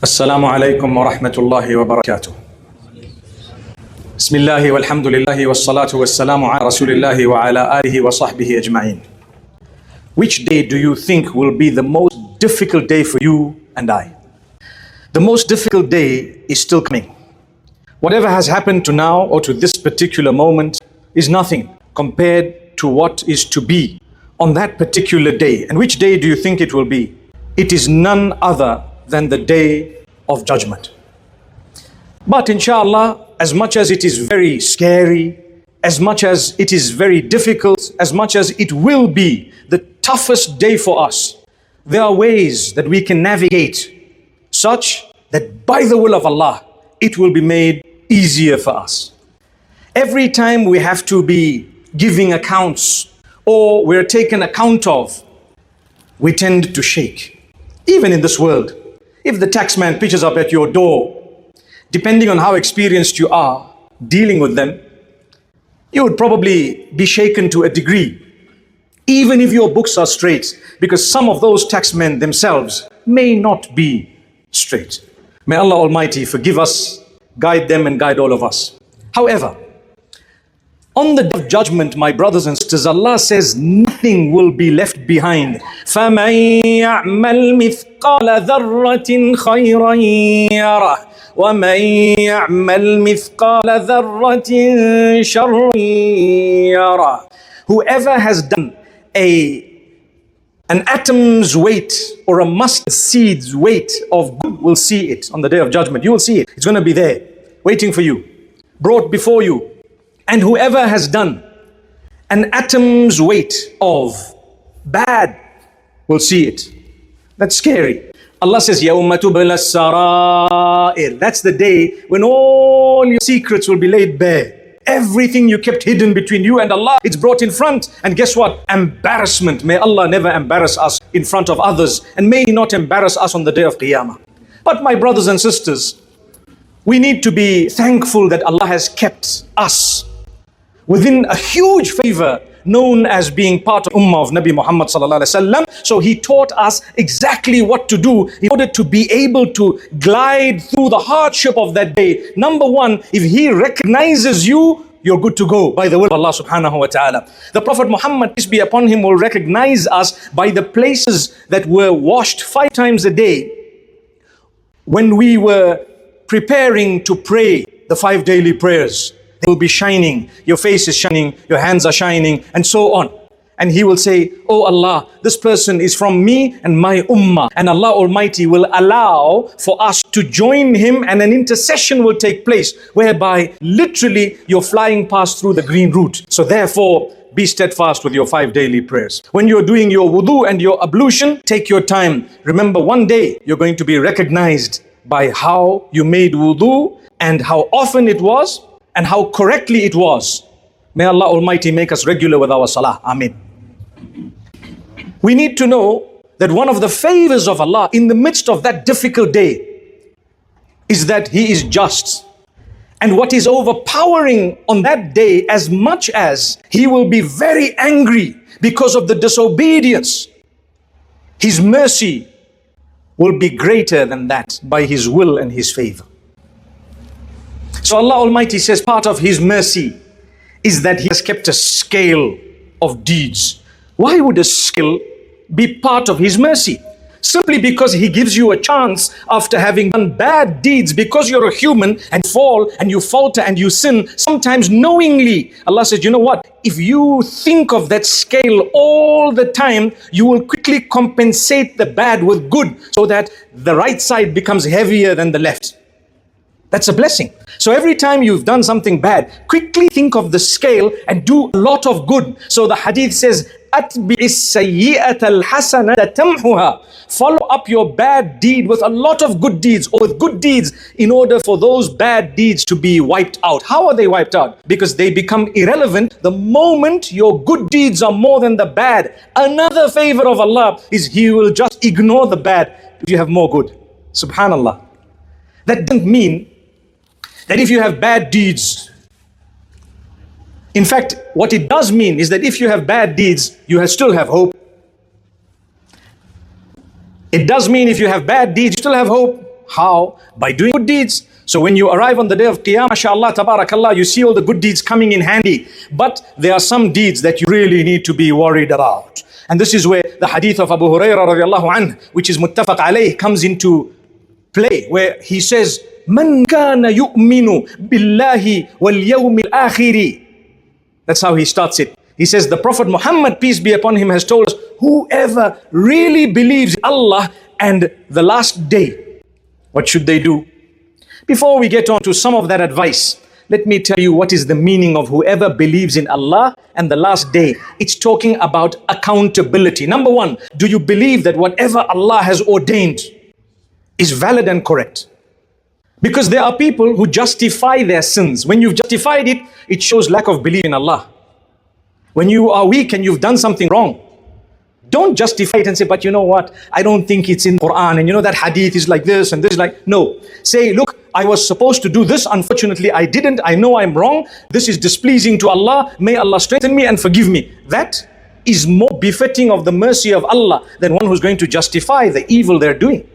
Assalamu alaikum wa rahmatullahi wa barakatuh. Bismillahi walhamdulillahi wassalatu wassalamu ala rasulillahi wa ala alihi wa sahbihi ajma'in. Which day do you think will be the most difficult day for you and I? The most difficult day is still coming. Whatever has happened to now or to this particular moment is nothing compared to what is to be on that particular day. And which day do you think it will be? It is none other than the day of judgment. But inshallah, as much as it is very scary, as much as it is very difficult, as much as it will be the toughest day for us, there are ways that we can navigate such that by the will of Allah, it will be made easier for us. Every time we have to be giving accounts or we're taken account of, we tend to shake. Even in this world, if the taxman pitches up at your door, depending on how experienced you are dealing with them, you would probably be shaken to a degree, even if your books are straight, because some of those taxmen themselves may not be straight. May Allah Almighty forgive us, guide them and guide all of us. However, on the day of judgment, my brothers and sisters, Allah says nothing will be left behind. فَمَن يَعْمَلْ مِثْقَالَ ذَرَّةٍ خَيْرًا يَرَهُ وَمَن يَعْمَلْ مِثْقَالَ ذَرَّةٍ شَرًّا يَرَهُ. Whoever has done an atom's weight or a mustard seed's weight of good will see it on the day of judgment. You will see it. It's going to be there, waiting for you, brought before you. And whoever has done an atom's weight of bad will see it. That's scary. Allah says, يَوْمَ تُبْلَى السَّرَائِرِ. That's the day when all your secrets will be laid bare. Everything you kept hidden between you and Allah, it's brought in front. And guess what? Embarrassment. May Allah never embarrass us in front of others, and may He not embarrass us on the day of Qiyamah. But my brothers and sisters, we need to be thankful that Allah has kept us within a huge favor known as being part of Ummah of Nabi Muhammad sallallahu alaihi wasallam. So He taught us exactly what to do in order to be able to glide through the hardship of that day. Number one, if He recognizes you, you're good to go by the will of Allah subhanahu wa ta'ala. The Prophet Muhammad, peace be upon him, will recognize us by the places that were washed 5 times a day when we were preparing to pray the 5 daily prayers. They will be shining, your face is shining, your hands are shining, and so on. And He will say, oh Allah, this person is from me and my ummah. And Allah Almighty will allow for us to join him, and an intercession will take place whereby literally you're flying past through the green route. So therefore, be steadfast with your 5 daily prayers. When you're doing your wudu and your ablution, take your time. Remember, one day you're going to be recognized by how you made wudu and how often it was, and how correctly it was. May Allah Almighty make us regular with our salah. Ameen. We need to know that one of the favors of Allah in the midst of that difficult day is that He is just. And what is overpowering on that day, as much as He will be very angry because of the disobedience, His mercy will be greater than that by His will and His favor. So Allah Almighty says part of His mercy is that He has kept a scale of deeds. Why would a scale be part of His mercy? Simply because He gives you a chance after having done bad deeds, because you're a human and fall and you falter and you sin, sometimes knowingly. Allah says, you know what? If you think of that scale all the time, you will quickly compensate the bad with good, so that the right side becomes heavier than the left. That's a blessing. So every time you've done something bad, quickly think of the scale and do a lot of good. So the hadith says, أَتْبِعِ السَّيِّئَةَ الْحَسَنَةَ تَمْحُهَا. Follow up your bad deed with a lot of good deeds, or with good deeds, in order for those bad deeds to be wiped out. How are they wiped out? Because they become irrelevant the moment your good deeds are more than the bad. Another favor of Allah is He will just ignore the bad if you have more good. Subhanallah. That doesn't mean that if you have bad deeds, in fact, what it does mean is that if you have bad deeds, you still have hope. It does mean if you have bad deeds, you still have hope. How? By doing good deeds. So when you arrive on the day of Qiyamah, mashallah, tabarakallah, you see all the good deeds coming in handy. But there are some deeds that you really need to be worried about. And this is where the hadith of Abu Hurairah radiallahu anhu, which is muttafaq alayh, comes into play, where he says, Man kana yu'minu billahi wal yawmil akhiri. That's how he starts it. He says, the Prophet Muhammad, peace be upon him, has told us, whoever really believes in Allah and the last day, what should they do? Before we get on to some of that advice, let me tell you what is the meaning of whoever believes in Allah and the last day. It's talking about accountability. Number one, do you believe that whatever Allah has ordained is valid and correct? Because there are people who justify their sins. When you've justified it, it shows lack of belief in Allah. When you are weak and you've done something wrong, don't justify it and say, but you know what, I don't think it's in Quran, and you know that hadith is like this and this is like, no. Say, look, I was supposed to do this, unfortunately I didn't, I know I'm wrong, this is displeasing to Allah, may Allah strengthen me and forgive me. That is more befitting of the mercy of Allah than one who's going to justify the evil they're doing.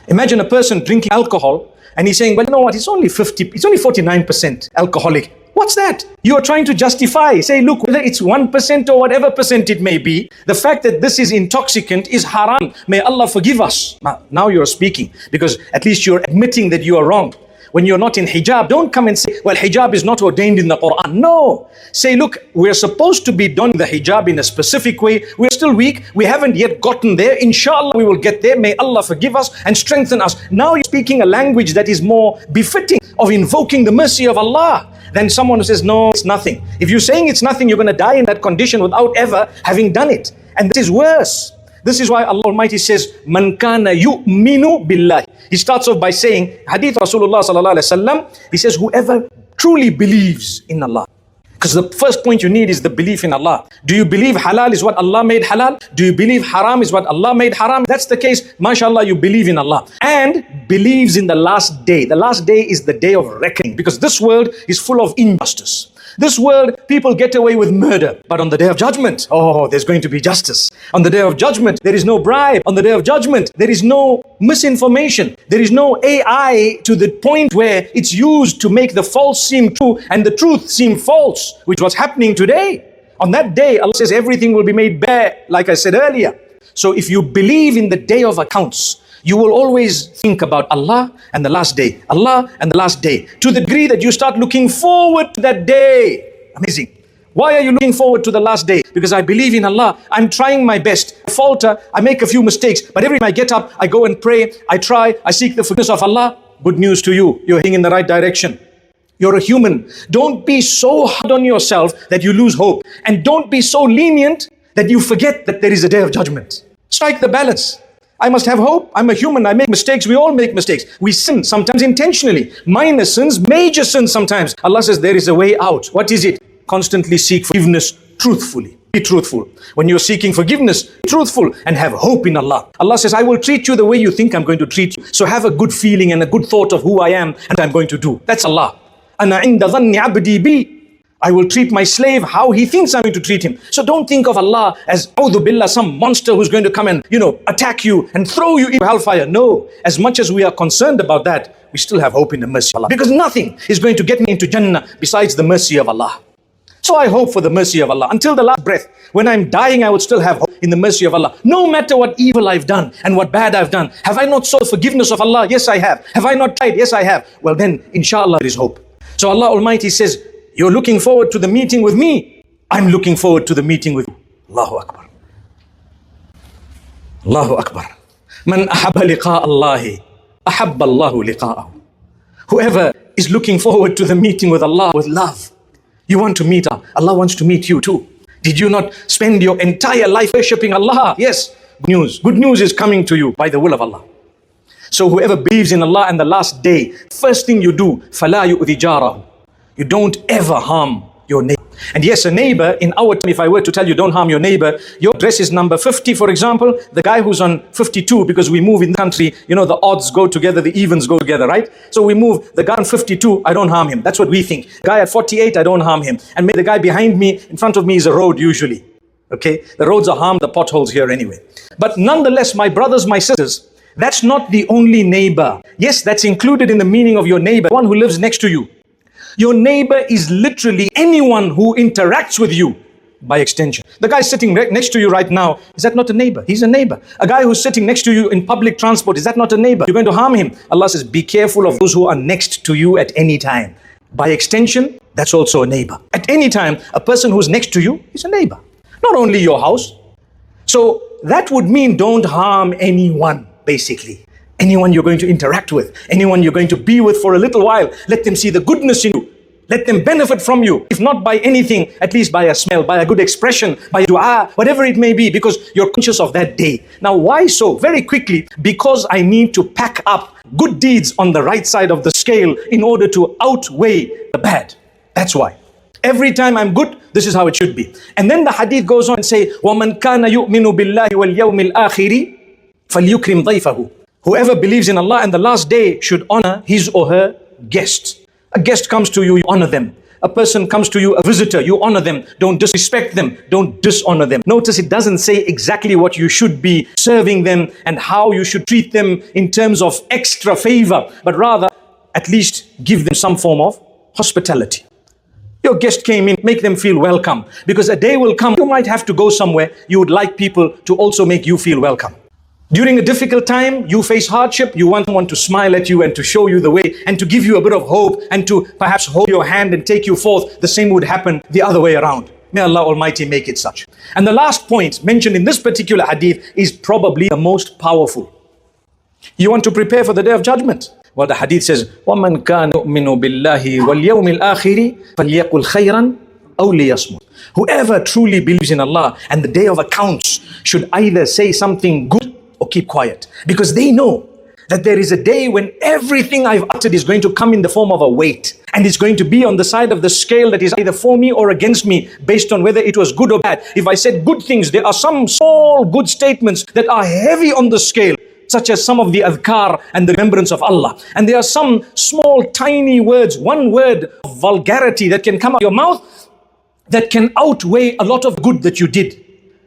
Imagine a person drinking alcohol and he's saying, well, you know what, it's only 49% alcoholic. What's that? You are trying to justify. Say, look, whether it's 1% or whatever percent it may be, the fact that this is intoxicant is haram. May Allah forgive us. Now you're speaking, because at least you're admitting that you are wrong. When you're not in hijab, don't come and say, well, hijab is not ordained in the Quran. No. Say, look, we're supposed to be done the hijab in a specific way. We're still weak. We haven't yet gotten there. Inshallah, we will get there. May Allah forgive us and strengthen us. Now you're speaking a language that is more befitting of invoking the mercy of Allah than someone who says, no, it's nothing. If you're saying it's nothing, you're going to die in that condition without ever having done it. And this is worse. This is why Allah Almighty says, Man kana yu'minu billahi. He starts off by saying, Hadith Rasulullah sallallahu alaihi wasallam, he says, whoever truly believes in Allah. Because the first point you need is the belief in Allah. Do you believe halal is what Allah made halal? Do you believe haram is what Allah made haram? If that's the case, mashallah, you believe in Allah. And believes in the last day. The last day is the day of reckoning. Because this world is full of injustice. This world, people get away with murder. But on the day of judgment, oh, there's going to be justice. On the day of judgment, there is no bribe. On the day of judgment, there is no misinformation. There is no AI to the point where it's used to make the false seem true and the truth seem false, which was happening today. On that day, Allah says everything will be made bare, like I said earlier. So if you believe in the day of accounts, you will always think about Allah and the last day. Allah and the last day. To the degree that you start looking forward to that day. Amazing. Why are you looking forward to the last day? Because I believe in Allah. I'm trying my best. I falter. I make a few mistakes. But every time I get up, I go and pray. I try. I seek the forgiveness of Allah. Good news to you. You're heading in the right direction. You're a human. Don't be so hard on yourself that you lose hope. And don't be so lenient that you forget that there is a day of judgment. Strike the balance. I must have hope. I'm a human. I make mistakes. We all make mistakes. We sin, sometimes intentionally. Minor sins, major sins sometimes. Allah says there is a way out. What is it? Constantly seek forgiveness truthfully. Be truthful. When you're seeking forgiveness, be truthful and have hope in Allah. Allah says, I will treat you the way you think I'm going to treat you. So have a good feeling and a good thought of who I am and I'm going to do. That's Allah. Ana inda dhanni abdi bi. I will treat my slave how he thinks I'm going to treat him. So don't think of Allah as, A'udhu billah, some monster who's going to come and, attack you and throw you into hellfire. No, as much as we are concerned about that, we still have hope in the mercy of Allah. Because nothing is going to get me into Jannah besides the mercy of Allah. So I hope for the mercy of Allah. Until the last breath, when I'm dying, I would still have hope in the mercy of Allah. No matter what evil I've done and what bad I've done. Have I not sought forgiveness of Allah? Yes, I have. Have I not tried? Yes, I have. Well then, inshallah, there is hope. So Allah Almighty says, you're looking forward to the meeting with me. I'm looking forward to the meeting with you. Allahu Akbar. Allahu Akbar. Man ahabba liqa Allahi, ahabba Allahu liqa'ahu. Whoever is looking forward to the meeting with Allah with love. You want to meet Allah. Allah wants to meet you too. Did you not spend your entire life worshipping Allah? Yes. Good news. Good news is coming to you by the will of Allah. So whoever believes in Allah and the last day, first thing you do, فَلَا يُؤْذِ جَارَهُ. You don't ever harm your neighbor. And yes, a neighbor, in our time, if I were to tell you don't harm your neighbor, your address is number 50, for example, the guy who's on 52, because we move in the country, the odds go together, the evens go together, right? So we move, the guy on 52, I don't harm him. That's what we think. The guy at 48, I don't harm him. And maybe the guy behind me, in front of me is a road usually. Okay? The roads are harmed, the potholes here anyway. But nonetheless, my brothers, my sisters, That's not the only neighbor. Yes, that's included in the meaning of your neighbor, one who lives next to you. Your neighbor is literally anyone who interacts with you by extension. The guy sitting next to you right now, is that not a neighbor? He's a neighbor. A guy who's sitting next to you in public transport, is that not a neighbor? You're going to harm him. Allah says, be careful of those who are next to you at any time. By extension, that's also a neighbor. At any time, a person who's next to you is a neighbor. Not only your house. So that would mean don't harm anyone, basically. Anyone you're going to interact with, anyone you're going to be with for a little while, let them see the goodness in you. Let them benefit from you, if not by anything, at least by a smell, by a good expression, by a dua, whatever it may be, because you're conscious of that day. Now, why so? Very quickly, because I need to pack up good deeds on the right side of the scale in order to outweigh the bad. That's why. Every time I'm good, this is how it should be. And then the hadith goes on and say, وَمَنْ كَانَ يُؤْمِنُ بِاللَّهِ وَالْيَوْمِ الْآخِرِ فَلْيُكْرِمْ ضَيْفَهُ. Whoever believes in Allah and the last day should honor his or her guest. A guest comes to you, you honor them. A person comes to you, a visitor, you honor them. Don't disrespect them. Don't dishonor them. Notice it doesn't say exactly what you should be serving them and how you should treat them in terms of extra favor, but rather at least give them some form of hospitality. Your guest came in, make them feel welcome, because a day will come, you might have to go somewhere. You would like people to also make you feel welcome. During a difficult time, you face hardship, you want someone to smile at you and to show you the way and to give you a bit of hope and to perhaps hold your hand and take you forth. The same would happen the other way around. May Allah Almighty make it such. And the last point mentioned in this particular hadith is probably the most powerful. You want to prepare for the Day of Judgment. Well, the hadith says, وَمَنْ كَانَ يُؤْمِنُ بِاللَّهِ وَالْيَوْمِ الْآخِرِ فَلْيَقُلْ خَيْرًا أَوْ لِيَصْمُتْ. Whoever truly believes in Allah and the Day of Accounts should either say something good or keep quiet, because they know that there is a day when everything I've uttered is going to come in the form of a weight, and it's going to be on the side of the scale that is either for me or against me based on whether it was good or bad. If I said good things, there are some small good statements that are heavy on the scale, such as some of the adhkar and the remembrance of Allah. And there are some small tiny words, one word of vulgarity that can come out of your mouth that can outweigh a lot of good that you did.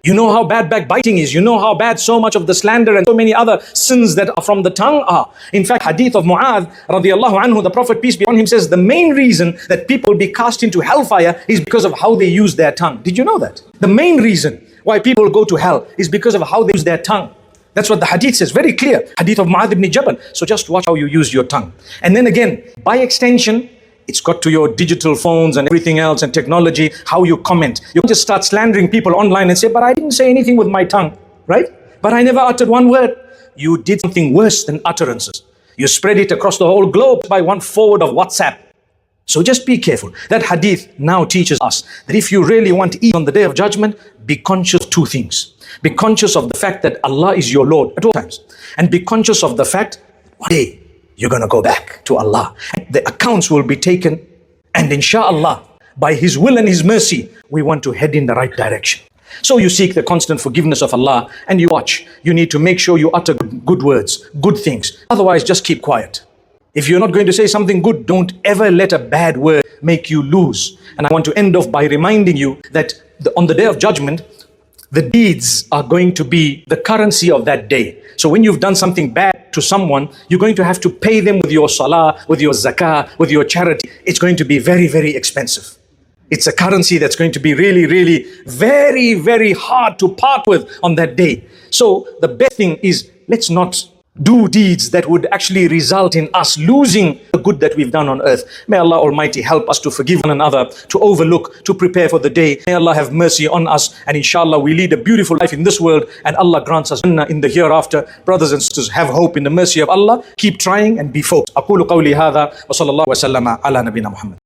You know how bad backbiting is. You know how bad so much of the slander and so many other sins that are from the tongue are. In fact, hadith of Mu'adh radiallahu anhu, the Prophet, peace be upon him, says the main reason that people will be cast into hellfire is because of how they use their tongue. Did you know that? The main reason why people go to hell is because of how they use their tongue. That's what the hadith says, very clear. Hadith of Mu'adh ibn Jabal. So just watch how you use your tongue. And then again, by extension, it's got to your digital phones and everything else and technology, how you comment. You can just start slandering people online and say, but I didn't say anything with my tongue, right? But I never uttered one word. You did something worse than utterances. You spread it across the whole globe by one forward of WhatsApp. So just be careful. That hadith now teaches us that if you really want to eat on the Day of Judgment, be conscious of two things. Be conscious of the fact that Allah is your Lord at all times. And be conscious of the fact that one day you're going to go back to Allah. The accounts will be taken, and inshallah, by His will and His mercy, we want to head in the right direction. So you seek the constant forgiveness of Allah and you watch. You need to make sure you utter good words, good things. Otherwise, just keep quiet. If you're not going to say something good, don't ever let a bad word make you lose. And I want to end off by reminding you that on the Day of Judgment, the deeds are going to be the currency of that day. So when you've done something bad to someone, you're going to have to pay them with your salah, with your zakah, with your charity. It's going to be very, very expensive. It's a currency that's going to be really, really very, very hard to part with on that day. So the best thing is, let's not do deeds that would actually result in us losing the good that we've done on earth. May Allah Almighty help us to forgive one another, to overlook, to prepare for the day. May Allah have mercy on us, and inshallah we lead a beautiful life in this world, and Allah grants us Jannah in the hereafter. Brothers and sisters, have hope in the mercy of Allah. Keep trying and be focused. أقول قولي هذا وصلى الله وسلم على نبينا محمد.